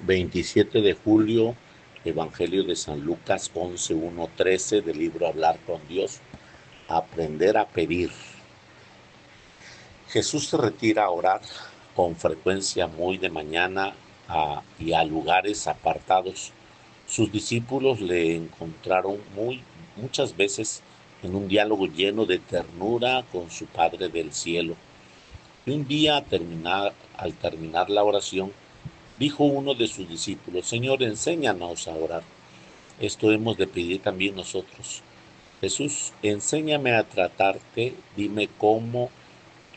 27 de julio, Evangelio de San Lucas 11:1-13 del libro Hablar con Dios, aprender a pedir. Jesús se retira a orar con frecuencia muy de mañana y a lugares apartados. Sus discípulos le encontraron muchas veces en un diálogo lleno de ternura con su Padre del cielo. Y un día, al terminar la oración, dijo uno de sus discípulos: Señor, enséñanos a orar. Esto hemos de pedir también nosotros. Jesús, enséñame a tratarte, dime cómo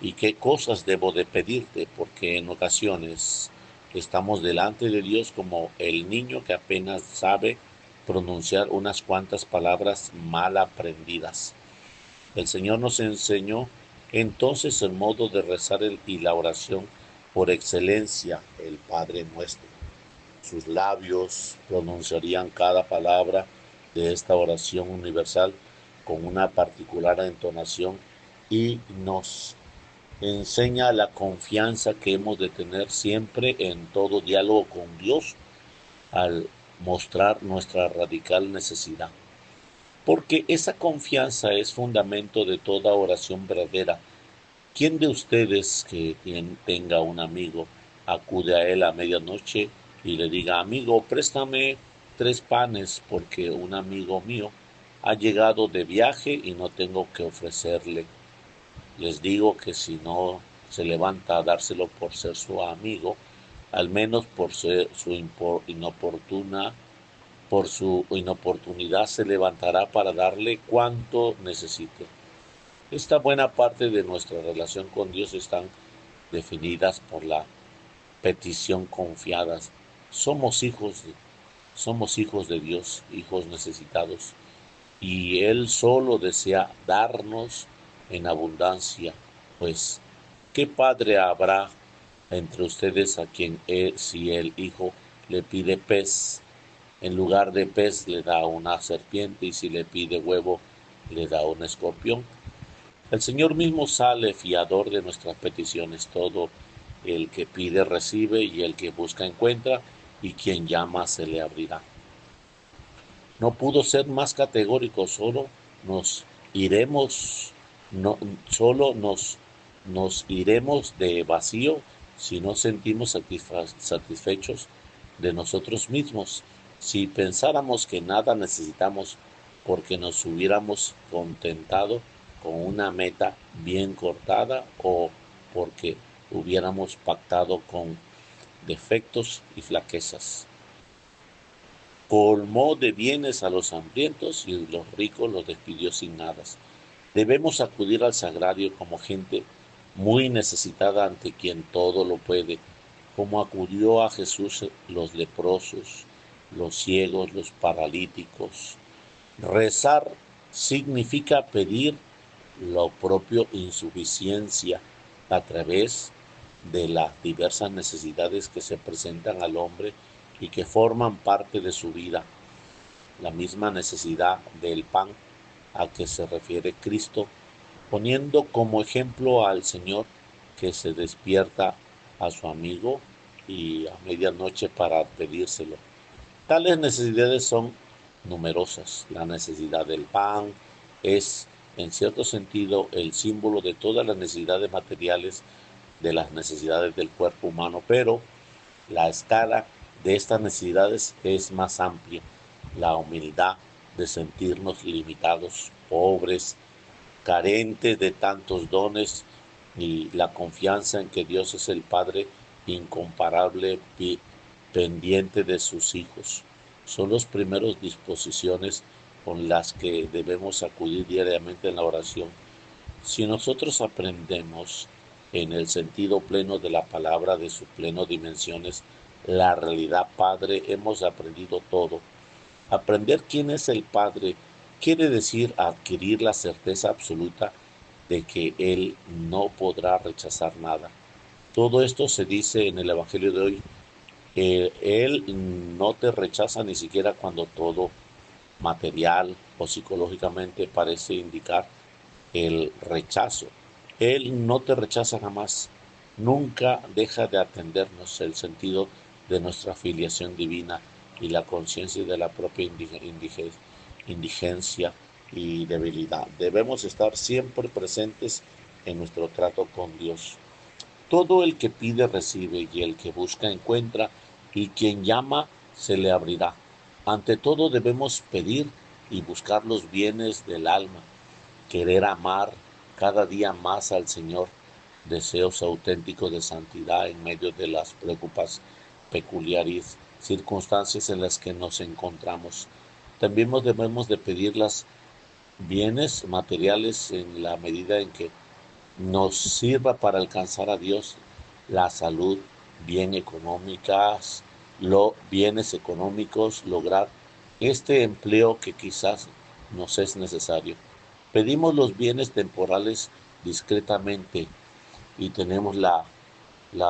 y qué cosas debo de pedirte, porque en ocasiones estamos delante de Dios como el niño que apenas sabe pronunciar unas cuantas palabras mal aprendidas. El Señor nos enseñó entonces el modo de rezar y la oración por excelencia, el Padre Nuestro. Sus labios pronunciarían cada palabra de esta oración universal con una particular entonación y nos enseña la confianza que hemos de tener siempre en todo diálogo con Dios al mostrar nuestra radical necesidad. Porque esa confianza es fundamento de toda oración verdadera. ¿Quién de ustedes que tenga un amigo acude a él a medianoche y le diga: amigo, préstame 3 panes porque un amigo mío ha llegado de viaje y no tengo que ofrecerle? Les digo que si no se levanta a dárselo por ser su amigo, al menos por su inoportunidad se levantará para darle cuanto necesite. Esta buena parte de nuestra relación con Dios están definidas por la petición confiada. Somos hijos de, somos hijos de Dios, hijos necesitados, y Él solo desea darnos en abundancia. Pues, ¿qué padre habrá entre ustedes a quien si el hijo le pide pez, en lugar de pez le da una serpiente, y si le pide huevo le da un escorpión? El Señor mismo sale fiador de nuestras peticiones. Todo el que pide recibe, y el que busca encuentra, y quien llama se le abrirá. No pudo ser más categórico. Nos iremos, no, solo nos iremos de vacío si no sentimos satisfechos de nosotros mismos. Si pensáramos que nada necesitamos porque nos hubiéramos contentado con una meta bien cortada, o porque hubiéramos pactado con defectos y flaquezas. Colmó de bienes a los hambrientos y los ricos los despidió sin nada. Debemos acudir al sagrario como gente muy necesitada ante quien todo lo puede, como acudió a Jesús los leprosos, los ciegos, los paralíticos. Rezar significa pedir la propia insuficiencia a través de las diversas necesidades que se presentan al hombre y que forman parte de su vida. La misma necesidad del pan a que se refiere Cristo, poniendo como ejemplo al Señor que se despierta a su amigo y a medianoche para pedírselo. Tales necesidades son numerosas. La necesidad del pan es, en cierto sentido, el símbolo de todas las necesidades materiales, de las necesidades del cuerpo humano, pero la escala de estas necesidades es más amplia. La humildad de sentirnos limitados, pobres, carentes de tantos dones, y la confianza en que Dios es el Padre incomparable, pendiente de sus hijos. Son las primeras disposiciones con las que debemos acudir diariamente en la oración. Si nosotros aprendemos en el sentido pleno de la palabra, de sus plenas dimensiones, la realidad Padre, hemos aprendido todo. Aprender quién es el Padre quiere decir adquirir la certeza absoluta de que Él no podrá rechazar nada. Todo esto se dice en el Evangelio de hoy. Él no te rechaza ni siquiera cuando todo material o psicológicamente parece indicar el rechazo. Él no te rechaza jamás, nunca deja de atendernos. El sentido de nuestra filiación divina y la conciencia de la propia indigencia y debilidad. Debemos estar siempre presentes en nuestro trato con Dios. Todo el que pide recibe, y el que busca encuentra, y quien llama se le abrirá. Ante todo debemos pedir y buscar los bienes del alma, querer amar cada día más al Señor, deseos auténticos de santidad en medio de las preocupaciones peculiares circunstancias en las que nos encontramos. También debemos de pedir los bienes materiales en la medida en que nos sirva para alcanzar a Dios, la salud, bienes económicos, lograr este empleo que quizás nos es necesario. Pedimos los bienes temporales discretamente y tenemos la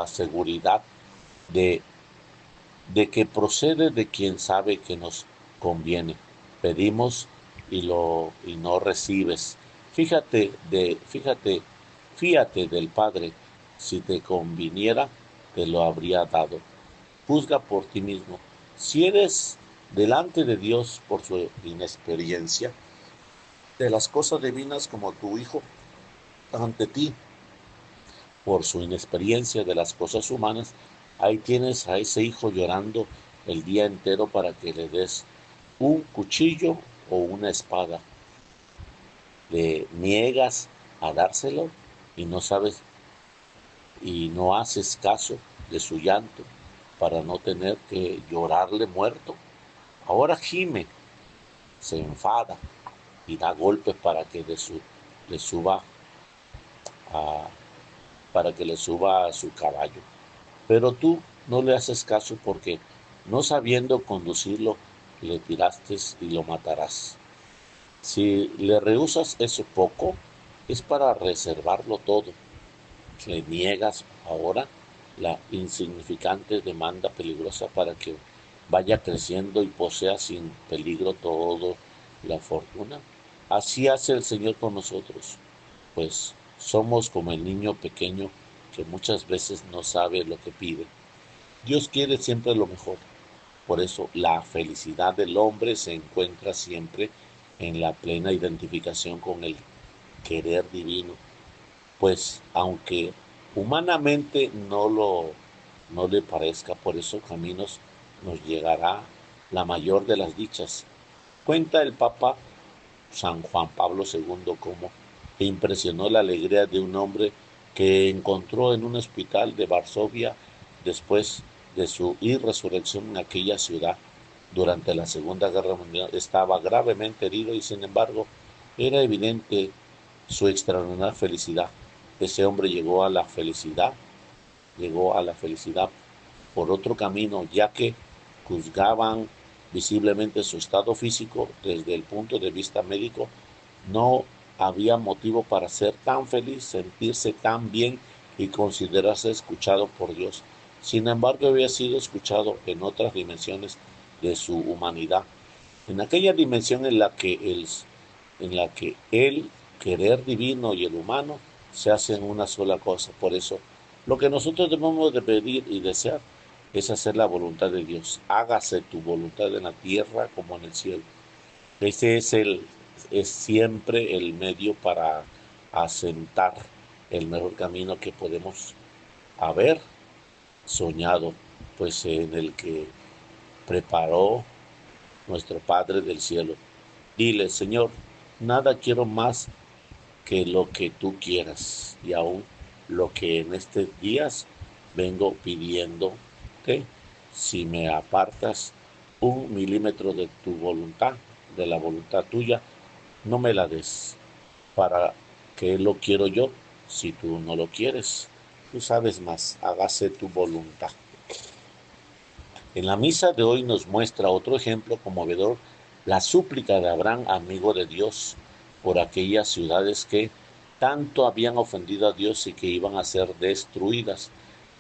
seguridad de, de que procede de quien sabe que nos conviene. Pedimos y no recibes. Fíjate del Padre, si te conviniera, te lo habría dado. Juzga por ti mismo. Si eres delante de Dios por su inexperiencia, de las cosas divinas como tu Hijo ante ti, por su inexperiencia de las cosas humanas, ahí tienes a ese hijo llorando el día entero para que le des un cuchillo o una espada. Le niegas a dárselo y no sabes y no haces caso de su llanto para no tener que llorarle muerto. Ahora gime, se enfada y da golpes le suba a, para que le suba a su caballo. Pero tú no le haces caso porque, no sabiendo conducirlo, le tiraste y lo matarás. Si le rehusas eso poco, es para reservarlo todo. Le niegas ahora la insignificante demanda peligrosa para que vaya creciendo y posea sin peligro todo la fortuna. Así hace el Señor con nosotros, pues somos como el niño pequeño que muchas veces no sabe lo que pide. Dios quiere siempre lo mejor. Por eso la felicidad del hombre se encuentra siempre en la plena identificación con el querer divino. Pues aunque humanamente no le parezca, por esos caminos nos llegará la mayor de las dichas. Cuenta el Papa San Juan Pablo II cómo impresionó la alegría de un hombre que encontró en un hospital de Varsovia después de su resurrección en aquella ciudad durante la Segunda Guerra Mundial. Estaba gravemente herido y sin embargo era evidente su extraordinaria felicidad. Ese hombre llegó a la felicidad por otro camino, ya que juzgaban visiblemente su estado físico desde el punto de vista médico. No había motivo para ser tan feliz, sentirse tan bien y considerarse escuchado por Dios. Sin embargo, había sido escuchado en otras dimensiones de su humanidad, en aquella dimensión en la que el querer divino y el humano se hacen una sola cosa. Por eso, lo que nosotros debemos de pedir y desear es hacer la voluntad de Dios. Hágase tu voluntad en la tierra como en el cielo. Ese es siempre el medio para asentar el mejor camino que podemos haber soñado, pues en el que preparó nuestro Padre del cielo. Dile, Señor, nada quiero más que lo que tú quieras y aún lo que en estos días vengo pidiéndote, si me apartas 1 milímetro de tu voluntad, de la voluntad tuya, no me la des. ¿Para qué lo quiero yo si tú no lo quieres? Tú sabes más, hágase tu voluntad. En la misa de hoy nos muestra otro ejemplo conmovedor, la súplica de Abraham, amigo de Dios, por aquellas ciudades que tanto habían ofendido a Dios y que iban a ser destruidas.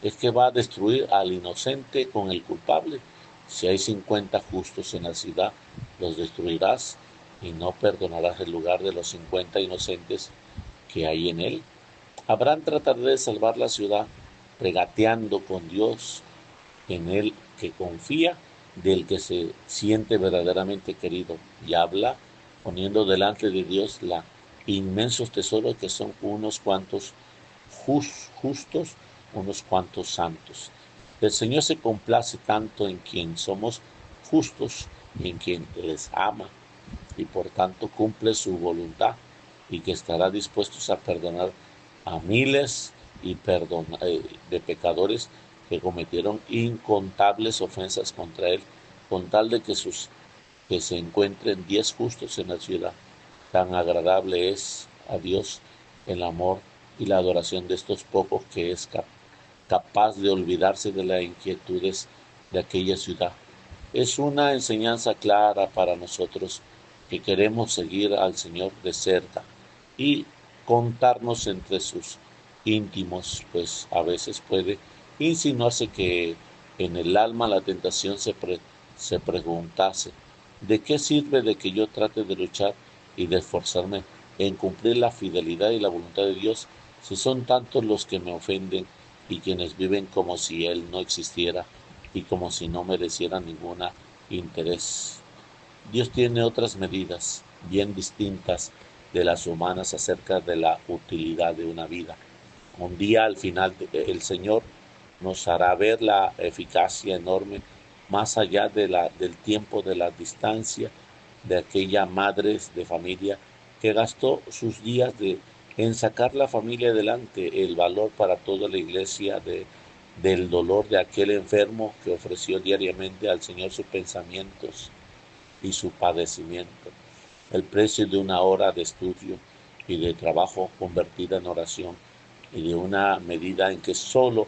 Es que va a destruir al inocente con el culpable. Si hay 50 justos en la ciudad, los destruirás y no perdonarás el lugar de los 50 inocentes que hay en él. Abraham tratará de salvar la ciudad regateando con Dios en el que confía, del que se siente verdaderamente querido y habla poniendo delante de Dios la inmensos tesoros que son unos cuantos justos, unos cuantos santos. El Señor se complace tanto en quien somos justos y en quien les ama y por tanto cumple su voluntad y que estará dispuesto a perdonar a miles de pecadores que cometieron incontables ofensas contra él, con tal de que se encuentren 10 justos en la ciudad. Tan agradable es a Dios el amor y la adoración de estos pocos que es capaz de olvidarse de las inquietudes de aquella ciudad. Es una enseñanza clara para nosotros que queremos seguir al Señor de cerca y contarnos entre sus íntimos, pues a veces puede insinuarse que en el alma la tentación se preguntase, ¿de qué sirve de que yo trate de luchar y de esforzarme en cumplir la fidelidad y la voluntad de Dios si son tantos los que me ofenden y quienes viven como si Él no existiera y como si no mereciera ningún interés? Dios tiene otras medidas bien distintas de las humanas acerca de la utilidad de una vida. Un día al final el Señor nos hará ver la eficacia enorme más allá del tiempo, de la distancia de aquella madre de familia que gastó sus días en sacar la familia adelante, el valor para toda la iglesia del dolor de aquel enfermo que ofreció diariamente al Señor sus pensamientos y su padecimiento, el precio de una hora de estudio y de trabajo convertida en oración y de una medida en que solo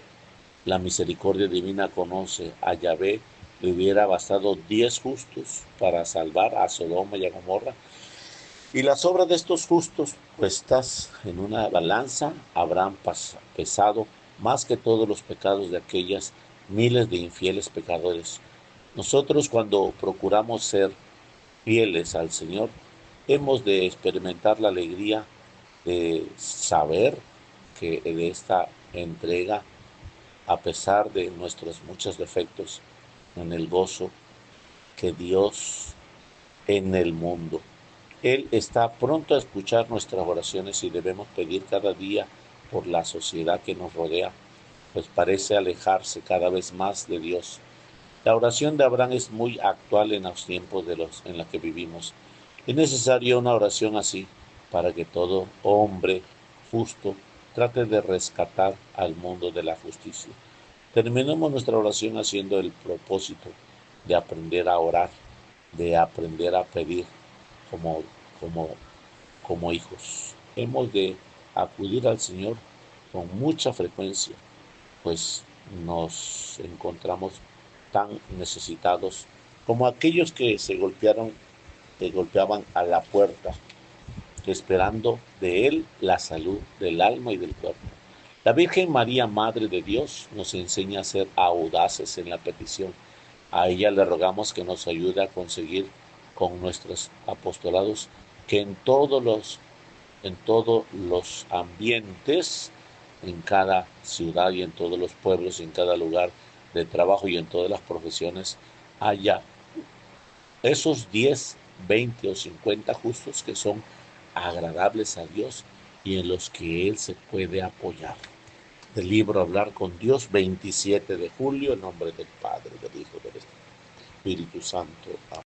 la misericordia divina conoce a Yahvé, le hubiera bastado 10 justos para salvar a Sodoma y a Gomorra. Y las obras de estos justos puestas en una balanza habrán pesado más que todos los pecados de aquellas miles de infieles pecadores. Nosotros cuando procuramos ser fieles al Señor, hemos de experimentar la alegría de saber que de esta entrega, a pesar de nuestros muchos defectos, en el gozo que Dios en el mundo. Él está pronto a escuchar nuestras oraciones y debemos pedir cada día por la sociedad que nos rodea, pues parece alejarse cada vez más de Dios. La oración de Abraham es muy actual en los tiempos en los que vivimos. Es necesaria una oración así para que todo hombre justo trate de rescatar al mundo de la justicia. Terminemos nuestra oración haciendo el propósito de aprender a orar, de aprender a pedir como, como, como hijos. Hemos de acudir al Señor con mucha frecuencia, pues nos encontramos tan necesitados como aquellos que que golpeaban a la puerta, esperando de Él la salud del alma y del cuerpo. La Virgen María, Madre de Dios, nos enseña a ser audaces en la petición. A ella le rogamos que nos ayude a conseguir con nuestros apostolados que en todos los ambientes, en cada ciudad y en todos los pueblos y en cada lugar de trabajo y en todas las profesiones, haya esos 10, 20 o 50 justos que son agradables a Dios y en los que Él se puede apoyar. Del libro Hablar con Dios, 27 de julio, en nombre del Padre, del Hijo y del Espíritu Santo. Amén.